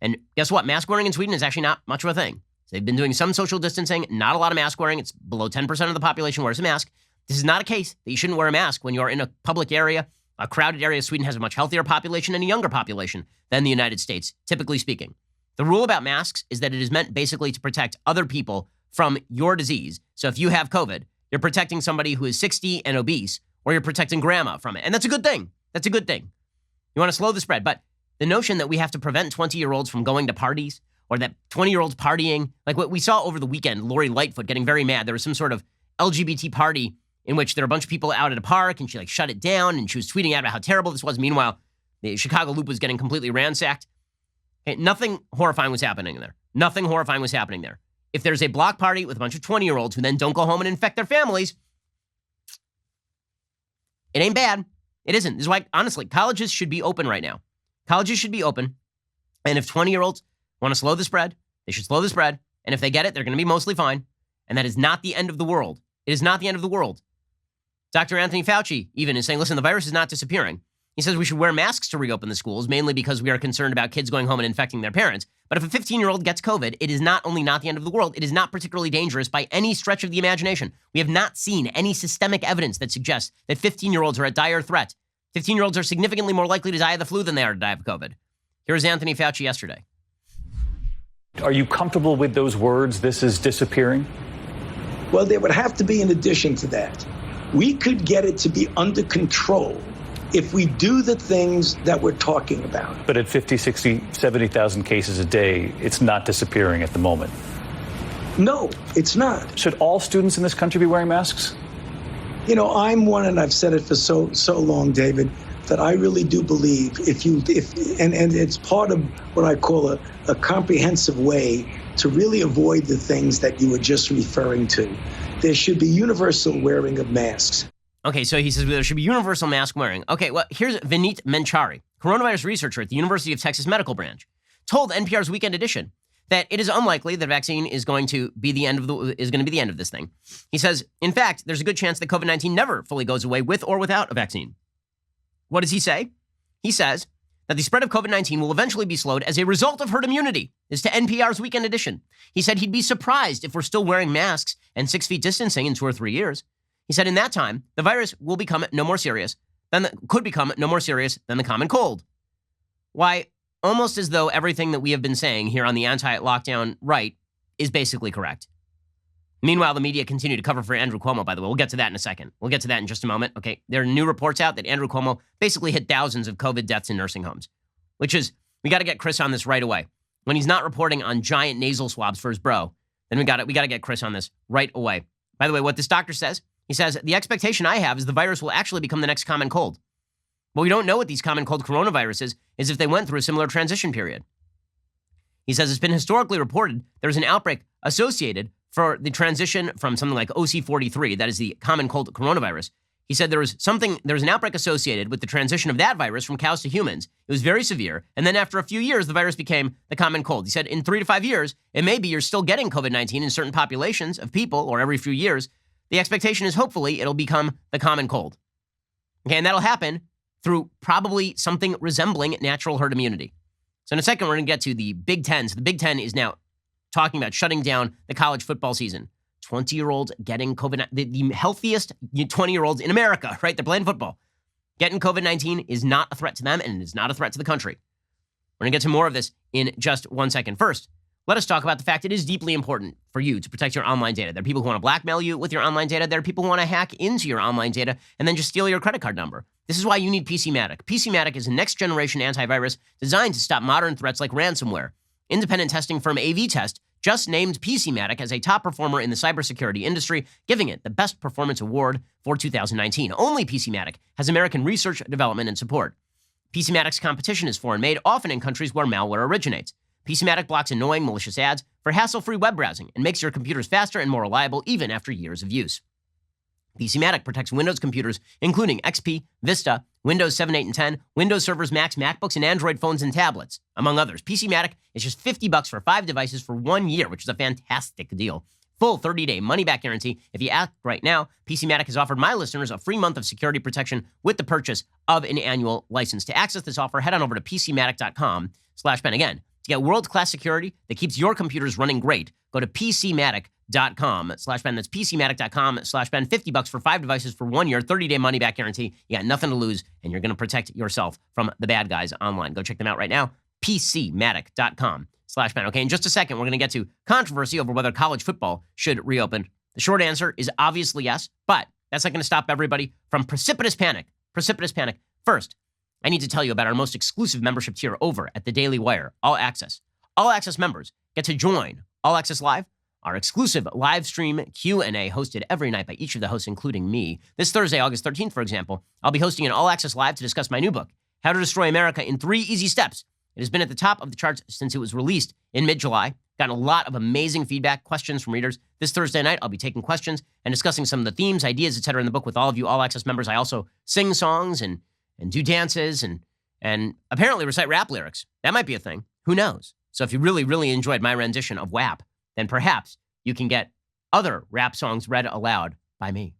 And guess what? Mask wearing in Sweden is actually not much of a thing. So they've been doing some social distancing, not a lot of mask wearing. It's below 10% of the population wears a mask. This is not a case that you shouldn't wear a mask when you're in a public area, a crowded area. Sweden has a much healthier population and a younger population than the United States, typically speaking. The rule about masks is that it is meant basically to protect other people from your disease. So if you have COVID, you're protecting somebody who is 60 and obese, or you're protecting grandma from it. And that's a good thing. That's a good thing. You want to slow the spread. But the notion that we have to prevent 20-year-olds from going to parties, or that 20-year-olds partying, like what we saw over the weekend, Lori Lightfoot getting very mad. There was some sort of LGBT party in which there were a bunch of people out at a park, and she shut it down, and she was tweeting out about how terrible this was. Meanwhile, the Chicago Loop was getting completely ransacked. Okay, nothing horrifying was happening there. Nothing horrifying was happening there. If there's a block party with a bunch of 20-year-olds who then don't go home and infect their families, it ain't bad. It isn't. This is why, honestly, colleges should be open right now. Colleges should be open. And if 20-year-olds want to slow the spread, they should slow the spread. And if they get it, they're going to be mostly fine. And that is not the end of the world. It is not the end of the world. Dr. Anthony Fauci even is saying, listen, the virus is not disappearing. He says we should wear masks to reopen the schools, mainly because we are concerned about kids going home and infecting their parents. But if a 15-year-old gets COVID, it is not only not the end of the world, it is not particularly dangerous by any stretch of the imagination. We have not seen any systemic evidence that suggests that 15-year-olds are at dire threat. 15-year-olds are significantly more likely to die of the flu than they are to die of COVID. Here's Anthony Fauci yesterday. Are you comfortable with those words, this is disappearing? Well, there would have to be an addition to that. We could get it to be under control if we do the things that we're talking about. But at 50, 60, 70,000 cases a day, it's not disappearing at the moment. No, it's not. Should all students in this country be wearing masks? You know, I'm one, and I've said it for so long, David, that I really do believe and it's part of what I call a comprehensive way to really avoid the things that you were just referring to. There should be universal wearing of masks. Okay, so he says there should be universal mask wearing. Okay, well, here's Vineet Menchari, coronavirus researcher at the University of Texas Medical Branch, told NPR's Weekend Edition that it is unlikely that vaccine is going to be the end of this thing. He says, in fact, there's a good chance that COVID-19 never fully goes away with or without a vaccine. What does he say? He says that the spread of COVID-19 will eventually be slowed as a result of herd immunity. This is to NPR's Weekend Edition. He said he'd be surprised if we're still wearing masks and 6 feet distancing in 2 or 3 years. He said in that time, the virus will become no more serious than the common cold. Why, almost as though everything that we have been saying here on the anti-lockdown right is basically correct. Meanwhile, the media continue to cover for Andrew Cuomo, by the way. We'll get to that in a second. We'll get to that in just a moment. Okay, there are new reports out that Andrew Cuomo basically hit thousands of COVID deaths in nursing homes, which is, we got to get Chris on this right away. When he's not reporting on giant nasal swabs for his bro, then we got to get Chris on this right away. By the way, what this doctor says, he says, the expectation I have is the virus will actually become the next common cold. But we don't know what these common cold coronaviruses is if they went through a similar transition period. He says it's been historically reported there's an outbreak associated for the transition from something like OC43, that is the common cold coronavirus. He said there was an outbreak associated with the transition of that virus from cows to humans. It was very severe. And then after a few years, the virus became the common cold. He said in 3 to 5 years, it may be you're still getting COVID-19 in certain populations of people or every few years. The expectation is hopefully it'll become the common cold. Okay, and that'll happen through probably something resembling natural herd immunity. So in a second, we're going to get to the Big Ten. So the Big Ten is now talking about shutting down the college football season. 20-year-olds getting COVID, the healthiest 20-year-olds in America, right? They're playing football. Getting COVID-19 is not a threat to them, and it is not a threat to the country. We're going to get to more of this in just 1 second. First, let us talk about the fact it is deeply important for you to protect your online data. There are people who want to blackmail you with your online data. There are people who want to hack into your online data and then just steal your credit card number. This is why you need PCmatic. PCmatic is a next-generation antivirus designed to stop modern threats like ransomware. Independent testing firm AV-Test just named PCmatic as a top performer in the cybersecurity industry, giving it the Best Performance Award for 2019. Only PCmatic has American research, development, and support. PCmatic's competition is foreign-made, often in countries where malware originates. PCmatic blocks annoying, malicious ads for hassle-free web browsing and makes your computers faster and more reliable even after years of use. PCmatic protects Windows computers, including XP, Vista, Windows 7, 8, and 10, Windows servers, Macs, MacBooks, and Android phones and tablets, among others. PCmatic is just $50 for 5 devices for 1 year, which is a fantastic deal. Full 30-day money-back guarantee. If you act right now, PCmatic has offered my listeners a free month of security protection with the purchase of an annual license. To access this offer, head on over to PCmatic.com/Ben. Again, to get world-class security that keeps your computers running great, go to PCmatic.com/Ben. That's PCmatic.com/Ben. $50 for 5 devices for 1 year, 30-day money-back guarantee. You got nothing to lose, and you're going to protect yourself from the bad guys online. Go check them out right now. PCmatic.com/Ben. Okay, in just a second, we're going to get to controversy over whether college football should reopen. The short answer is obviously yes, but that's not going to stop everybody from precipitous panic. Precipitous panic. First, I need to tell you about our most exclusive membership tier over at the Daily Wire, All Access. All Access members get to join All Access Live, our exclusive live stream Q&A hosted every night by each of the hosts, including me. This Thursday, August 13th, for example, I'll be hosting an All Access Live to discuss my new book, How to Destroy America in 3 Easy Steps. It has been at the top of the charts since it was released in mid-July. Gotten a lot of amazing feedback, questions from readers. This Thursday night, I'll be taking questions and discussing some of the themes, ideas, etc. in the book with all of you All Access members. I also sing songs and do dances and and apparently recite rap lyrics. That might be a thing. Who knows? So if you really, really enjoyed my rendition of WAP, then perhaps you can get other rap songs read aloud by me.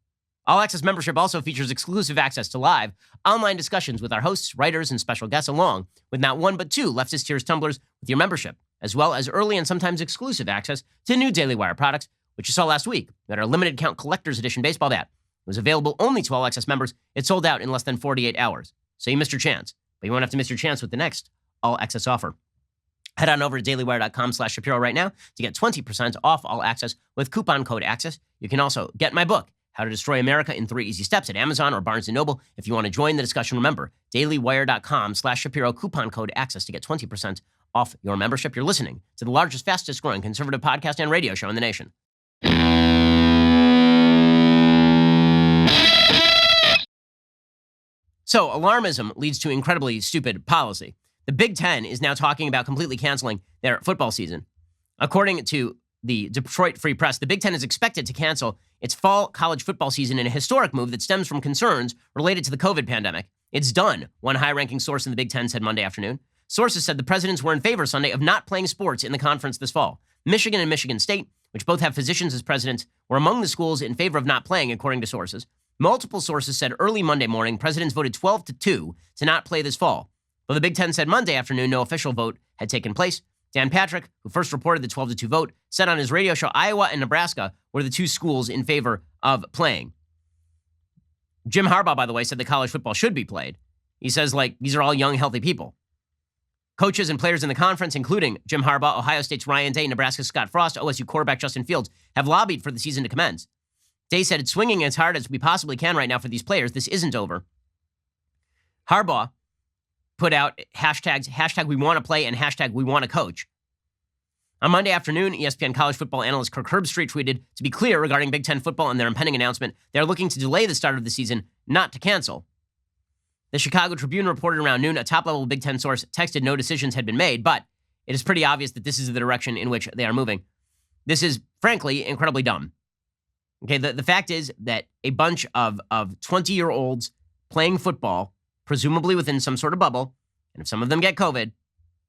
All Access membership also features exclusive access to live online discussions with our hosts, writers, and special guests, along with not one but two Leftist Tears tumblers with your membership, as well as early and sometimes exclusive access to new Daily Wire products, which you saw last week at our limited count collector's edition baseball bat. It was available only to All Access members. It sold out in less than 48 hours. So you missed your chance, but you won't have to miss your chance with the next All Access offer. Head on over to dailywire.com/Shapiro right now to get 20% off All Access with coupon code ACCESS. You can also get my book, How to Destroy America in 3 Easy Steps, at Amazon or Barnes & Noble. If you want to join the discussion, remember, dailywire.com/Shapiro, coupon code ACCESS to get 20% off your membership. You're listening to the largest, fastest growing conservative podcast and radio show in the nation. So alarmism leads to incredibly stupid policy. The Big Ten is now talking about completely canceling their football season. According to the Detroit Free Press, the Big Ten is expected to cancel its fall college football season in a historic move that stems from concerns related to the COVID pandemic. It's done, one high-ranking source in the Big Ten said Monday afternoon. Sources said the presidents were in favor Sunday of not playing sports in the conference this fall. Michigan and Michigan State, which both have physicians as presidents, were among the schools in favor of not playing, according to sources. Multiple sources said early Monday morning, presidents voted 12-2 to not play this fall. Though the Big Ten said Monday afternoon no official vote had taken place. Dan Patrick, who first reported the 12-2 vote, said on his radio show Iowa and Nebraska were the two schools in favor of playing. Jim Harbaugh, by the way, said that college football should be played. He says, these are all young, healthy people. Coaches and players in the conference, including Jim Harbaugh, Ohio State's Ryan Day, Nebraska's Scott Frost, OSU quarterback Justin Fields, have lobbied for the season to commence. Day said, it's swinging as hard as we possibly can right now for these players. This isn't over. Harbaugh put out hashtags, hashtag we want to play and hashtag we want to coach. On Monday afternoon, ESPN college football analyst Kirk Herbstreit tweeted, to be clear regarding Big Ten football and their impending announcement, they're looking to delay the start of the season, not to cancel. The Chicago Tribune reported around noon a top-level Big Ten source texted no decisions had been made, but it is pretty obvious that this is the direction in which they are moving. This is, frankly, incredibly dumb. Okay, the fact is that a bunch of 20-year-olds playing football, presumably within some sort of bubble, and if some of them get COVID,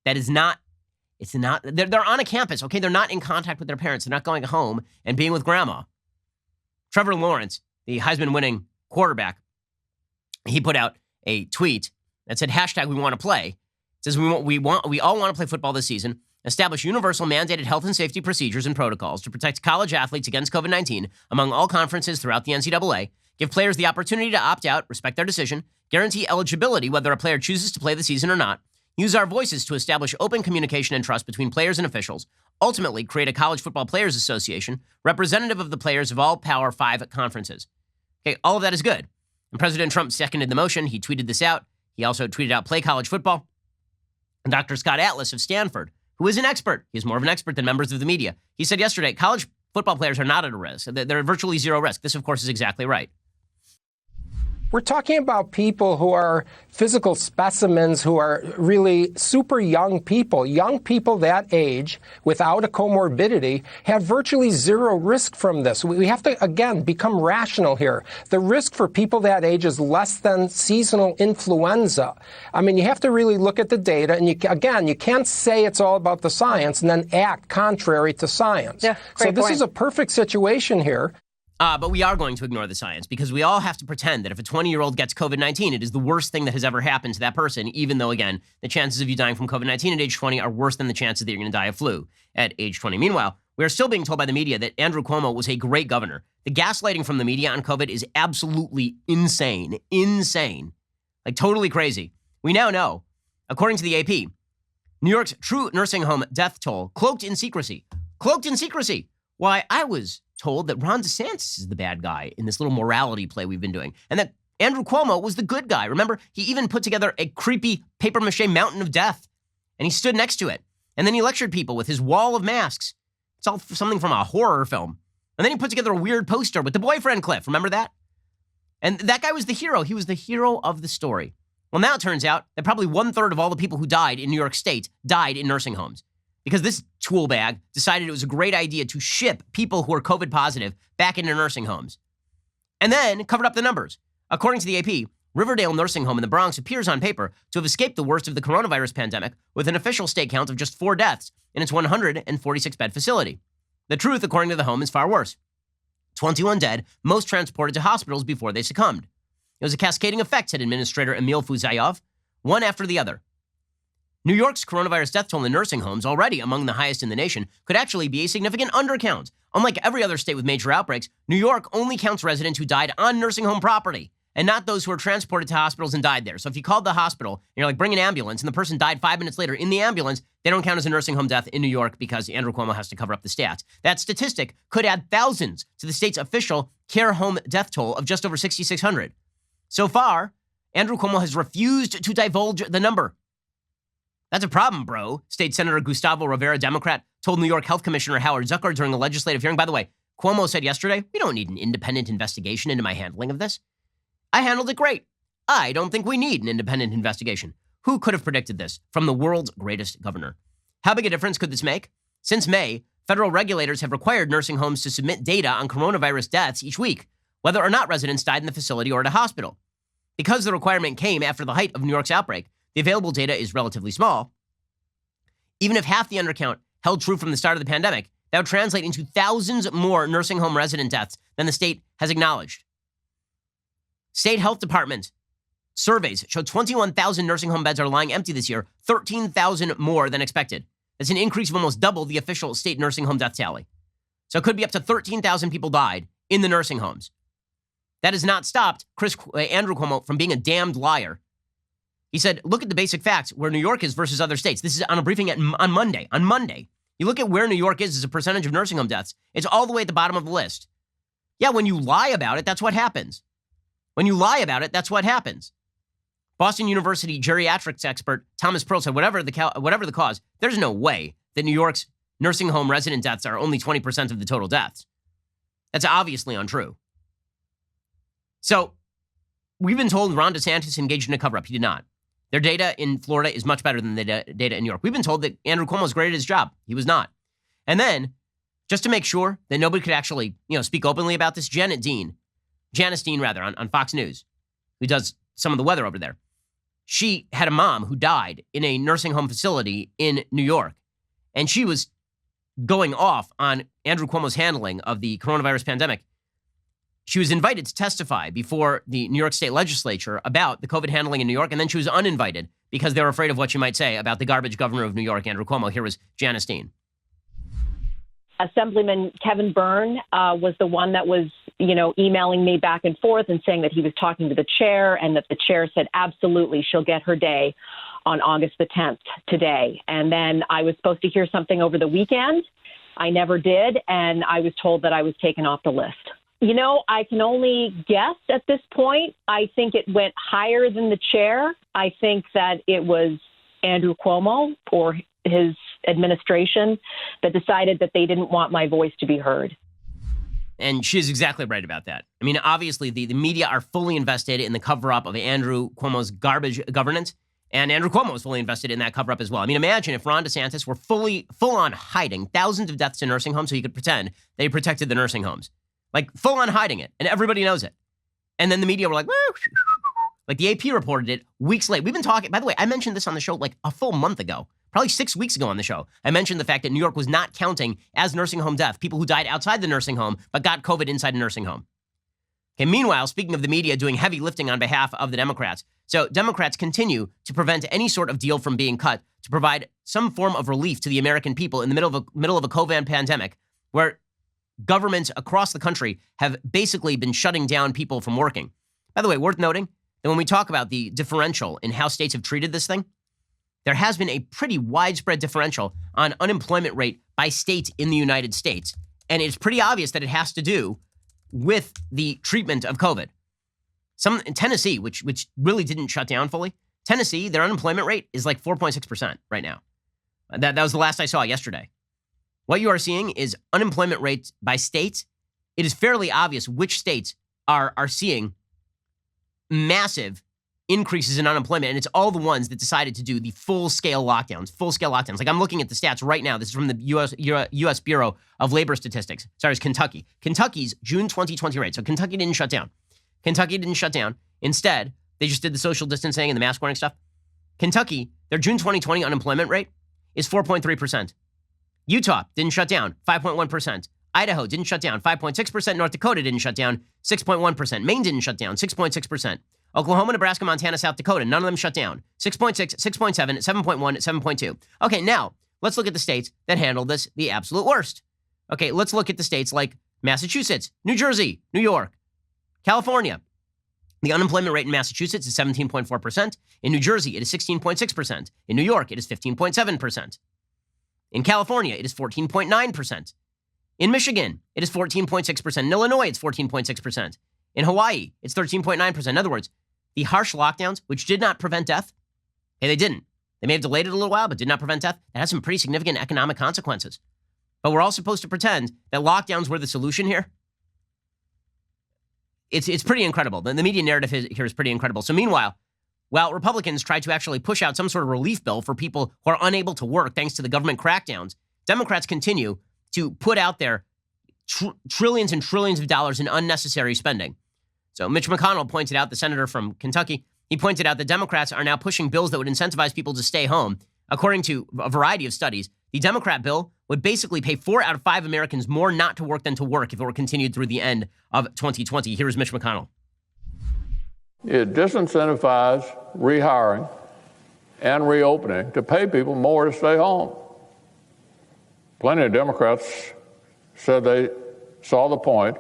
they're on a campus, okay? They're not in contact with their parents. They're not going home and being with grandma. Trevor Lawrence, the Heisman-winning quarterback, he put out a tweet that said, hashtag we want to play. It says, we all want to play football this season, establish universal mandated health and safety procedures and protocols to protect college athletes against COVID-19 among all conferences throughout the NCAA, give players the opportunity to opt out, respect their decision, guarantee eligibility whether a player chooses to play the season or not, use our voices to establish open communication and trust between players and officials, ultimately create a college football players association representative of the players of all Power 5 conferences. Okay, all of that is good. And President Trump seconded the motion. He tweeted this out. He also tweeted out, play college football. And Dr. Scott Atlas of Stanford, who is an expert, he's more of an expert than members of the media, he said yesterday, college football players are not at a risk. They're at virtually zero risk. This, of course, is exactly right. We're talking about people who are physical specimens, who are really super young people. Young people that age without a comorbidity have virtually zero risk from this. We have to, again, become rational here. The risk for people that age is less than seasonal influenza. I mean, you have to really look at the data. And you can't say it's all about the science and then act contrary to science. Yeah, so this is a perfect situation here. But we are going to ignore the science because we all have to pretend that if a 20-year-old gets COVID-19, it is the worst thing that has ever happened to that person, even though, again, the chances of you dying from COVID-19 at age 20 are worse than the chances that you're going to die of flu at age 20. Meanwhile, we are still being told by the media that Andrew Cuomo was a great governor. The gaslighting from the media on COVID is absolutely insane. Insane. Like totally crazy. We now know, according to the AP, New York's true nursing home death toll cloaked in secrecy. Cloaked in secrecy. Why, I was told that Ron DeSantis is the bad guy in this little morality play we've been doing, and that Andrew Cuomo was the good guy. Remember, he even put together a creepy papier-mâché mountain of death, and he stood next to it. And then he lectured people with his wall of masks. It's all something from a horror film. And then he put together a weird poster with the boyfriend cliff. Remember that? And that guy was the hero. He was the hero of the story. Well, now it turns out that probably 1/3 of all the people who died in New York State died in nursing homes. Because this tool bag decided it was a great idea to ship people who are COVID positive back into nursing homes. And then covered up the numbers. According to the AP, Riverdale Nursing Home in the Bronx appears on paper to have escaped the worst of the coronavirus pandemic with an official state count of just 4 deaths in its 146-bed facility. The truth, according to the home, is far worse. 21 dead, most transported to hospitals before they succumbed. It was a cascading effect, said Administrator Emil Fuzayov, one after the other. New York's coronavirus death toll in nursing homes, already among the highest in the nation, could actually be a significant undercount. Unlike every other state with major outbreaks, New York only counts residents who died on nursing home property, and not those who were transported to hospitals and died there. So if you called the hospital and you're like, bring an ambulance, and the person died 5 minutes later in the ambulance, they don't count as a nursing home death in New York because Andrew Cuomo has to cover up the stats. That statistic could add thousands to the state's official care home death toll of just over 6,600. So far, Andrew Cuomo has refused to divulge the number. That's a problem, bro, State Senator Gustavo Rivera, Democrat, told New York Health Commissioner Howard Zucker during a legislative hearing. By the way, Cuomo said yesterday, we don't need an independent investigation into my handling of this. I handled it great. I don't think we need an independent investigation. Who could have predicted this from the world's greatest governor? How big a difference could this make? Since May, federal regulators have required nursing homes to submit data on coronavirus deaths each week, whether or not residents died in the facility or at a hospital. Because the requirement came after the height of New York's outbreak, the available data is relatively small. Even if half the undercount held true from the start of the pandemic, that would translate into thousands more nursing home resident deaths than the state has acknowledged. State health department surveys show 21,000 nursing home beds are lying empty this year, 13,000 more than expected. That's an increase of almost double the official state nursing home death tally. So it could be up to 13,000 people died in the nursing homes. That has not stopped Andrew Cuomo from being a damned liar. He said, look at the basic facts where New York is versus other states. This is on a briefing on Monday. On Monday, you look at where New York is as a percentage of nursing home deaths. It's all the way at the bottom of the list. Yeah, when you lie about it, that's what happens. When you lie about it, that's what happens. Boston University geriatrics expert Thomas Pearl said, whatever the cause, there's no way that New York's nursing home resident deaths are only 20% of the total deaths. That's obviously untrue. So we've been told Ron DeSantis engaged in a cover-up. He did not. Their data in Florida is much better than the data in New York. We've been told that Andrew Cuomo is great at his job. He was not. And then, just to make sure that nobody could actually, speak openly about this, Janice Dean, on Fox News, who does some of the weather over there. She had a mom who died in a nursing home facility in New York. And she was going off on Andrew Cuomo's handling of the coronavirus pandemic. She was invited to testify before the New York State Legislature about the COVID handling in New York, and then she was uninvited because they were afraid of what she might say about the garbage governor of New York, Andrew Cuomo. Here was Janice Dean. Assemblyman Kevin Byrne was the one that was, emailing me back and forth and saying that he was talking to the chair and that the chair said, absolutely, she'll get her day on August the 10th today. And then I was supposed to hear something over the weekend. I never did. And I was told that I was taken off the list. I can only guess at this point. I think it went higher than the chair. I think that it was Andrew Cuomo or his administration that decided that they didn't want my voice to be heard. And she's exactly right about that. I mean, obviously, the media are fully invested in the cover-up of Andrew Cuomo's garbage governance, and Andrew Cuomo is fully invested in that cover-up as well. I mean, imagine if Ron DeSantis were full-on hiding thousands of deaths in nursing homes so he could pretend they protected the nursing homes. Like, full-on hiding it, and everybody knows it. And then the media were like, like the AP reported it weeks late. We've been talking, by the way, I mentioned this on the show like a full month ago, probably 6 weeks ago on the show. I mentioned the fact that New York was not counting as nursing home death, people who died outside the nursing home but got COVID inside a nursing home. Okay, meanwhile, speaking of the media doing heavy lifting on behalf of the Democrats, so Democrats continue to prevent any sort of deal from being cut to provide some form of relief to the American people in the middle of a COVID pandemic where governments across the country have basically been shutting down people from working. By the way, worth noting that when we talk about the differential in how states have treated this thing, there has been a pretty widespread differential on unemployment rate by state in the United States. And it's pretty obvious that it has to do with the treatment of COVID. In Tennessee, which really didn't shut down fully, Tennessee, their unemployment rate is like 4.6% right now. That was the last I saw yesterday. What you are seeing is unemployment rates by states. It is fairly obvious which states are seeing massive increases in unemployment, and it's all the ones that decided to do the full-scale lockdowns. Like I'm looking at the stats right now. This is from the U.S. Bureau of Labor Statistics. Sorry, it's Kentucky. Kentucky's June 2020 rate. So Kentucky didn't shut down. Instead, They just did the social distancing and the mask wearing stuff. Kentucky, their June 2020 unemployment rate is 4.3%. Utah didn't shut down, 5.1%. Idaho didn't shut down, 5.6%. North Dakota didn't shut down, 6.1%. Maine didn't shut down, 6.6%. Oklahoma, Nebraska, Montana, South Dakota, none of them shut down. 6.6, 6.7, 7.1, 7.2. Okay, now let's look at the states that handled this the absolute worst. Okay, let's look at the states like Massachusetts, New Jersey, New York, California. The unemployment rate in Massachusetts is 17.4%. In New Jersey, it is 16.6%. In New York, it is 15.7%. In California, it is 14.9%. In Michigan, it is 14.6%. In Illinois, it's 14.6%. In Hawaii, it's 13.9%. In other words, the harsh lockdowns, which did not prevent death, they didn't. They may have delayed it a little while, but did not prevent death. That has some pretty significant economic consequences. But we're all supposed to pretend that lockdowns were the solution here. It's pretty incredible. The media narrative here is pretty incredible. So meanwhile, while Republicans try to actually push out some sort of relief bill for people who are unable to work thanks to the government crackdowns, Democrats continue to put out there trillions and trillions of dollars in unnecessary spending. So Mitch McConnell pointed out, the senator from Kentucky, he pointed out that Democrats are now pushing bills that would incentivize people to stay home. According to a variety of studies, the Democrat bill would basically pay 4 out of 5 Americans more not to work than to work if it were continued through the end of 2020. Here's Mitch McConnell. It disincentivizes rehiring and reopening to pay people more to stay home. Plenty of Democrats said they saw the point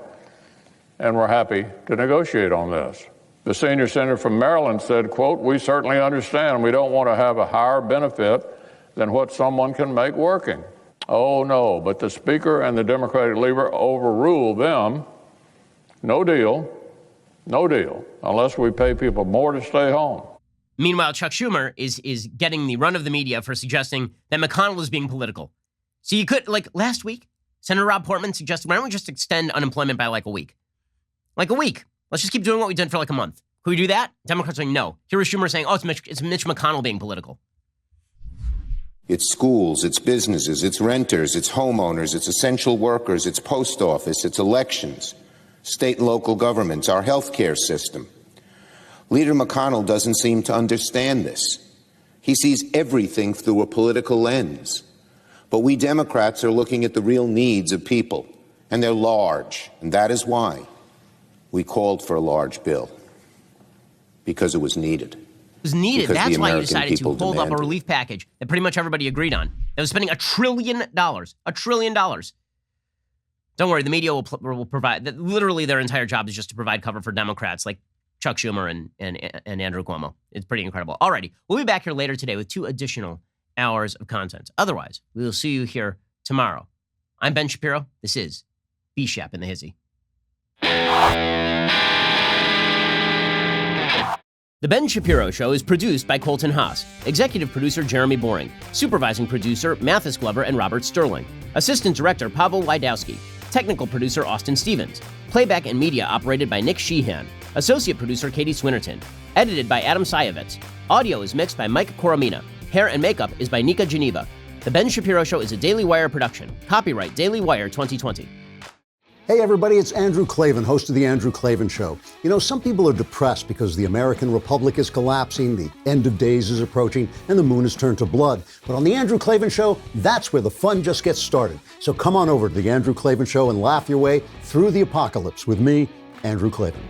and were happy to negotiate on this. The senior senator from Maryland said, quote, "We certainly understand we don't want to have a higher benefit than what someone can make working." Oh, no, but the Speaker and the Democratic leader overruled them. No deal, unless we pay people more to stay home. Meanwhile, Chuck Schumer is getting the run of the media for suggesting that McConnell is being political. So you could, like last week, Senator Rob Portman suggested, why don't we just extend unemployment by like a week? Like a week. Let's just keep doing what we've done for like a month. Could we do that? Democrats are saying no. Here is Schumer saying, it's Mitch McConnell being political. It's schools, it's businesses, it's renters, it's homeowners, it's essential workers, it's post office, it's elections, state and local governments, our healthcare system. Leader McConnell doesn't seem to understand this. He sees everything through a political lens. But we Democrats are looking at the real needs of people, and they're large, and that is why we called for a large bill, because it was needed. It was needed. That's why you decided to hold up a relief package that pretty much everybody agreed on. That was spending $1 trillion. $1 trillion. Don't worry, the media will provide, literally their entire job is just to provide cover for Democrats like Chuck Schumer and Andrew Cuomo. It's pretty incredible. Alrighty, we'll be back here later today with 2 additional hours of content. Otherwise, we will see you here tomorrow. I'm Ben Shapiro. This is B-Shap in the Hizzy. The Ben Shapiro Show is produced by Colton Haas, executive producer Jeremy Boring, supervising producer Mathis Glover and Robert Sterling, assistant director Pavel Wydowski, technical producer Austin Stevens, playback and media operated by Nick Sheehan, associate producer Katie Swinnerton, edited by Adam Sayevitz. Audio is mixed by Mike Coromina. Hair and makeup is by Nika Geneva. The Ben Shapiro Show is a Daily Wire production. Copyright Daily Wire 2020. Hey everybody, it's Andrew Klavan, host of The Andrew Klavan Show. You know, some people are depressed because the American Republic is collapsing, the end of days is approaching, and the moon has turned to blood. But on The Andrew Klavan Show, that's where the fun just gets started. So come on over to The Andrew Klavan Show and laugh your way through the apocalypse with me, Andrew Klavan.